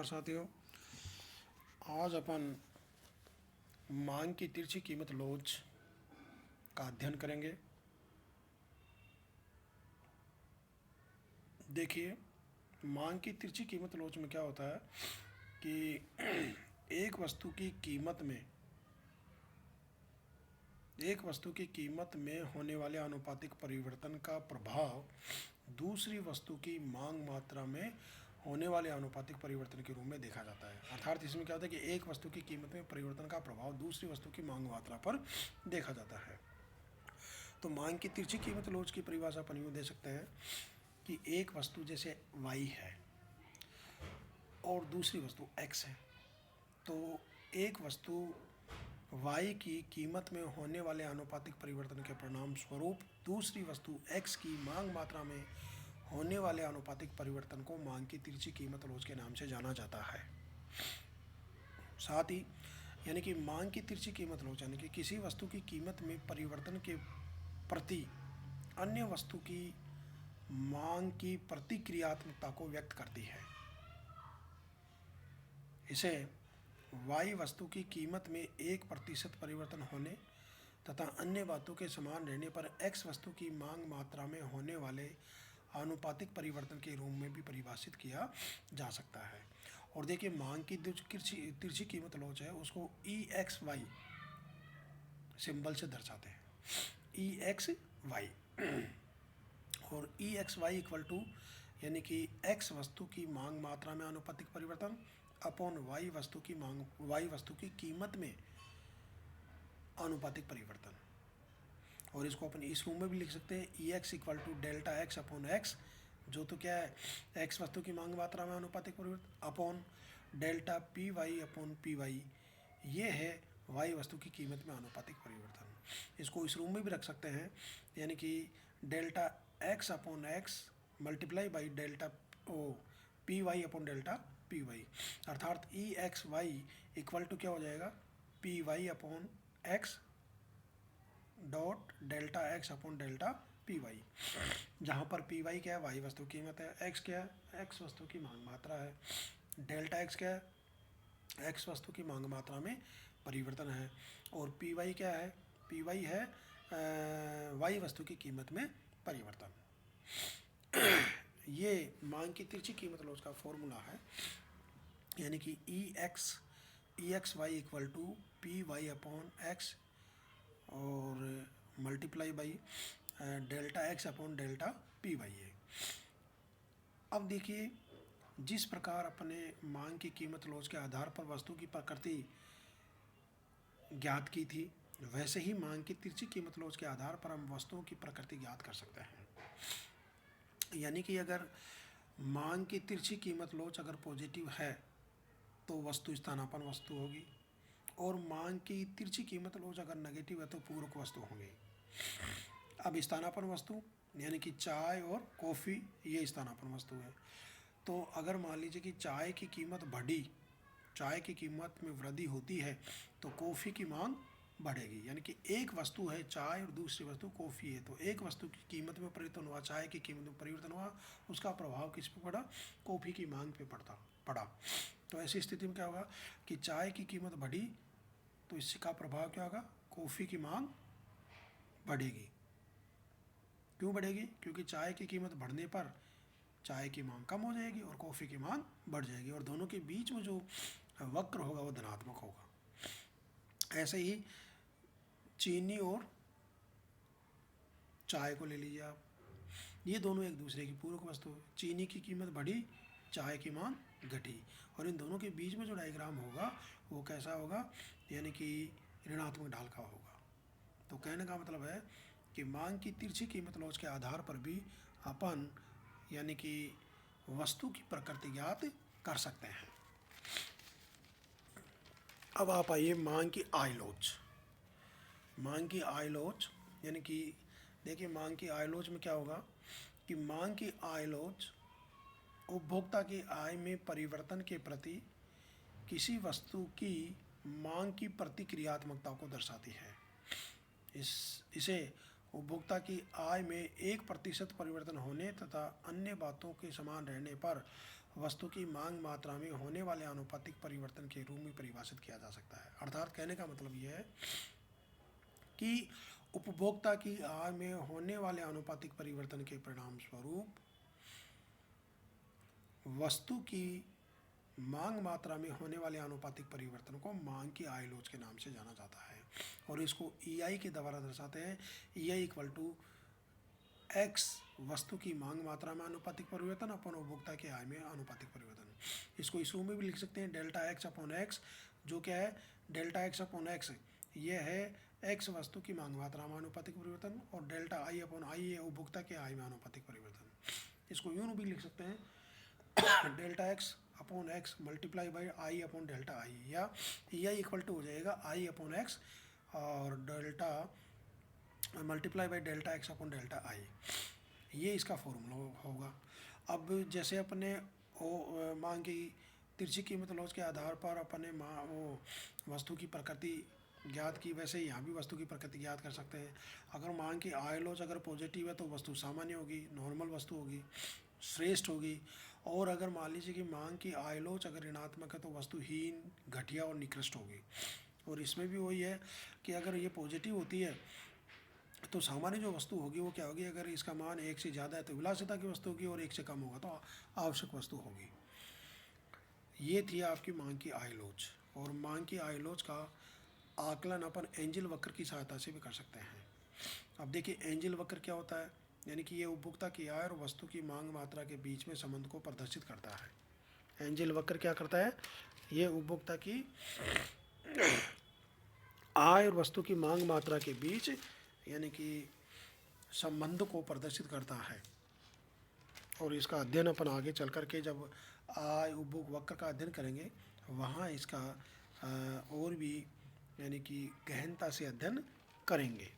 नमस्कार साथियों। आज अपन मांग की तिरछी कीमत लोच का अध्ययन करेंगे। देखिए, मांग की तिरछी कीमत लोच में क्या होता है कि एक वस्तु की कीमत में होने वाले आनुपातिक परिवर्तन का प्रभाव दूसरी वस्तु की मांग मात्रा में होने वाले आनुपातिक परिवर्तन के रूप में देखा जाता है। अर्थात इसमें क्या होता है कि एक वस्तु की कीमत में परिवर्तन का प्रभाव दूसरी वस्तु की मांग मात्रा पर देखा जाता है। तो मांग की तिरछी कीमत लोच की परिभाषा अपन यूँ दे सकते हैं कि एक वस्तु जैसे y है और दूसरी वस्तु x है, तो एक वस्तु y की कीमत में होने वाले आनुपातिक परिवर्तन के परिणाम स्वरूप दूसरी वस्तु x की मांग मात्रा में होने वाले आनुपातिक परिवर्तन को मांग की तिरछी कीमत लोच के नाम से जाना जाता है। साथ ही यानी कि मांग की तिरछी कीमत लोच यानी कि किसी वस्तु की कीमत में परिवर्तन के प्रति अन्य वस्तु की मांग की प्रतिक्रियात्मकता को व्यक्त करती है। इसे y वस्तु की कीमत में 1% परिवर्तन होने तथा अन्य बातों के समान रहने पर x वस्तु की मांग मात्रा में होने वाले आनुपातिक परिवर्तन के रूप में भी परिभाषित किया जा सकता है। और देखिए, मांग की तिरछी कीमत लोच है उसको EXY सिंबल से दर्शाते हैं, EXY और EXY इक्वल टू यानी कि x वस्तु की मांग मात्रा में आनुपातिक परिवर्तन अपॉन y वस्तु की कीमत में आनुपातिक परिवर्तन। और इसको अपन इस रूप में भी लिख सकते हैं, EX equal to delta x upon x, जो तो क्या है x वस्तु की मांग मात्रा में आनुपातिक परिवर्तन upon delta PY upon PY, ये है y वस्तु की कीमत में आनुपातिक परिवर्तन। इसको इस रूप में भी रख सकते हैं, यानी कि delta x upon x multiply by delta PY upon delta PY, अर्थात EXY इक्वल टू क्या हो जाएगा PY upon x dot delta x upon delta PY, जहाँ पर PY क्या है y वस्तु कीमत है, x क्या है x वस्तु की मांग मात्रा है, डेल्टा x क्या है x वस्तु की मांग मात्रा में परिवर्तन है, और PY क्या है PY है y वस्तु की कीमत में परिवर्तन। ये मांग की तिरछी कीमत लोच का फॉर्मूला है, यानी कि EXY equal to PY upon x और multiply by delta x upon delta PY है। अब देखिए, जिस प्रकार अपने मांग की कीमत लोच के आधार पर वस्तु की प्रकृति ज्ञात की थी, वैसे ही मांग की तिरछी कीमत लोच के आधार पर हम वस्तुओं की प्रकृति ज्ञात कर सकते हैं। यानी कि अगर मांग की तिरछी कीमत लोच अगर पॉजिटिव है तो वस्तु स्थानापन्न वस्तु होगी, और मांग की तिरछी कीमत लोच अगर नेगेटिव है तो पूरक वस्तु होंगी। अब स्थानापन्न वस्तु यानी कि चाय और कॉफ़ी, ये स्थानापन्न वस्तु है। तो अगर मान लीजिए कि चाय की कीमत में वृद्धि होती है तो कॉफ़ी की मांग बढ़ेगी। यानी कि एक वस्तु है चाय और दूसरी वस्तु कॉफ़ी है, तो एक वस्तु की कीमत में परिवर्तन हुआ, चाय की कीमत में परिवर्तन हुआ, उसका प्रभाव किस पे पड़ा, कॉफ़ी की मांग पे पड़ा। तो ऐसी स्थिति में क्या होगा कि चाय की कीमत बढ़ी तो इसका प्रभाव क्या होगा, कॉफ़ी की मांग बढ़ेगी। क्यों बढ़ेगी, क्योंकि चाय की कीमत बढ़ने पर चाय की मांग कम हो जाएगी और कॉफ़ी की मांग बढ़ जाएगी, और दोनों के बीच में जो वक्र होगा वो धनात्मक होगा। ऐसे ही चीनी और चाय को ले लीजिए आप, ये दोनों एक दूसरे की पूरक वस्तु है। चीनी की कीमत बढ़ी, चाय की मांग घटी, और इन दोनों के बीच में जो डायग्राम होगा वो कैसा होगा, यानी कि ऋणात्मक ढाल का होगा। तो कहने का मतलब है कि मांग की तिरछी कीमत लोच के आधार पर भी अपन यानी कि वस्तु की प्रकृति ज्ञात कर सकते हैं। अब आप आइए मांग की आय लोच। मांग की आय लोच यानी कि देखिए, मांग की आय लोच में क्या होगा कि मांग की आय लोच उपभोक्ता की आय में परिवर्तन के प्रति किसी वस्तु की मांग की प्रतिक्रियात्मकता को दर्शाती है। इसे उपभोक्ता की आय में 1% परिवर्तन होने तथा अन्य बातों के समान रहने पर वस्तु की मांग मात्रा में होने वाले आनुपातिक परिवर्तन के रूप में परिभाषित किया जा सकता है। अर्थात कहने का मतलब यह है कि उपभोक्ता की आय में होने वाले आनुपातिक परिवर्तन के परिणाम स्वरूप वस्तु की मांग मात्रा में होने वाले आनुपातिक परिवर्तन को मांग की आय लोच के नाम से जाना जाता है और इसको EI के द्वारा दर्शाते हैं। EI इक्वल टू एक्स वस्तु की मांग मात्रा में आनुपातिक परिवर्तन अपन उपभोक्ता के आय में आनुपातिक परिवर्तन। इसको इस रूप में भी लिख सकते हैं डेल्टा एक्स अपॉन एक्स, जो क्या है डेल्टा एक्स अपॉन एक्स, ये है एक्स वस्तु की मांग मात्रा में आनुपातिक परिवर्तन और डेल्टा आई अपॉन आई है उपभोक्ता के आय में आनुपातिक परिवर्तन। इसको यूँ भी लिख सकते हैं delta x upon x multiply by I upon delta आई, या EI इक्वल टू हो जाएगा आई अपॉन एक्स और delta multiply by delta x upon delta आई, ये इसका फॉर्मूला होगा। अब जैसे अपने मांग की तिरछी कीमत लॉज के आधार पर अपने वो वस्तु की प्रकृति ज्ञात की, वैसे यहाँ भी वस्तु की प्रकृति ज्ञात कर सकते हैं। अगर मांग की आय लॉज अगर पॉजिटिव है तो वस्तु सामान्य होगी, नॉर्मल वस्तु होगी, श्रेष्ठ होगी। और अगर मान लीजिए कि मांग की आय लॉज अगर ऋणात्मक है तो वस्तु हीन, घटिया और निकृष्ट होगी। और इसमें भी वही है कि अगर ये पॉजिटिव होती है तो सामान्य जो वस्तु होगी वो क्या होगी, अगर इसका मान 1 से ज़्यादा है तो विलासिता की वस्तु होगी और 1 से कम होगा तो आवश्यक वस्तु होगी। ये थी आपकी मांग की आय लोच। और मांग की आय लोच का आकलन अपन एंजल वक्र की सहायता से भी कर सकते हैं। अब देखिए एंजल वक्र क्या होता है, यानी कि ये उपभोक्ता की आय और वस्तु की मांग मात्रा के बीच में संबंध को प्रदर्शित करता है। एंजल वक्र क्या करता है, ये उपभोक्ता की आय और वस्तु की मांग मात्रा के बीच यानी कि संबंध को प्रदर्शित करता है। और इसका अध्ययन अपन आगे चल कर के जब आय उपभोग वक्र का अध्ययन करेंगे वहाँ इसका और भी यानी कि गहनता से अध्ययन करेंगे।